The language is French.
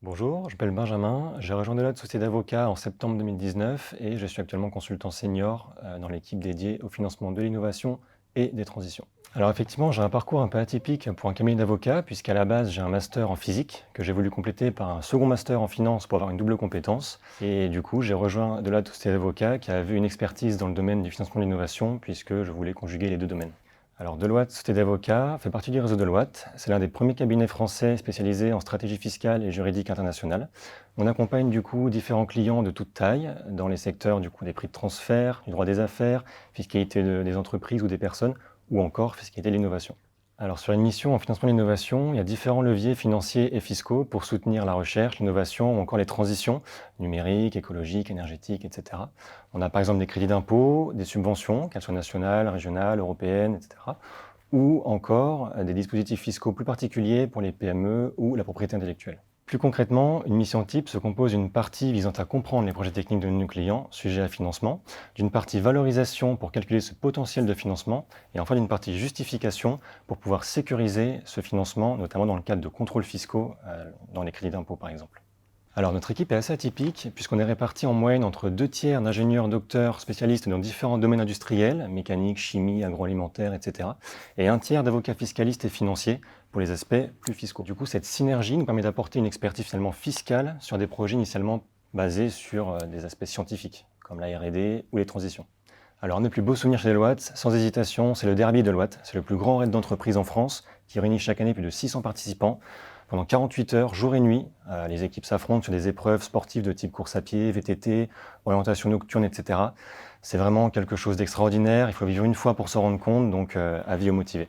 Bonjour, je m'appelle Benjamin, j'ai rejoint Deloitte Société d'avocats en septembre 2019 et je suis actuellement consultant senior dans l'équipe dédiée au financement de l'innovation et des transitions. Alors effectivement, j'ai un parcours un peu atypique pour un cabinet d'avocats puisqu'à la base j'ai un master en physique que j'ai voulu compléter par un second master en finance pour avoir une double compétence. Et du coup, j'ai rejoint Deloitte Société d'avocats qui avait une expertise dans le domaine du financement de l'innovation puisque je voulais conjuguer les deux domaines. Alors Deloitte Société d'avocats fait partie du réseau Deloitte. C'est l'un des premiers cabinets français spécialisés en stratégie fiscale et juridique internationale. On accompagne du coup différents clients de toute taille dans les secteurs du coup des prix de transfert, du droit des affaires, fiscalité des entreprises ou des personnes, ou encore fiscalité de l'innovation. Alors sur une mission en financement de l'innovation, il y a différents leviers financiers et fiscaux pour soutenir la recherche, l'innovation ou encore les transitions numériques, écologiques, énergétiques, etc. On a par exemple des crédits d'impôt, des subventions, qu'elles soient nationales, régionales, européennes, etc. Ou encore des dispositifs fiscaux plus particuliers pour les PME ou la propriété intellectuelle. Plus concrètement, une mission type se compose d'une partie visant à comprendre les projets techniques de nos clients, sujets à financement, d'une partie valorisation pour calculer ce potentiel de financement, et enfin d'une partie justification pour pouvoir sécuriser ce financement, notamment dans le cadre de contrôles fiscaux, dans les crédits d'impôt par exemple. Alors notre équipe est assez atypique puisqu'on est réparti en moyenne entre 2 tiers d'ingénieurs docteurs spécialistes dans différents domaines industriels, mécanique, chimie, agroalimentaire, etc. et 1 tiers d'avocats fiscalistes et financiers pour les aspects plus fiscaux. Du coup, cette synergie nous permet d'apporter une expertise finalement fiscale sur des projets initialement basés sur des aspects scientifiques, comme la R&D ou les transitions. Alors, un des plus beaux souvenirs chez Deloitte, sans hésitation, c'est le Derby Deloitte. C'est le plus grand raid d'entreprise en France qui réunit chaque année plus de 600 participants. Pendant 48 heures, jour et nuit, les équipes s'affrontent sur des épreuves sportives de type course à pied, VTT, orientation nocturne, etc. C'est vraiment quelque chose d'extraordinaire. Il faut vivre une fois pour s'en rendre compte, donc avis aux motivés.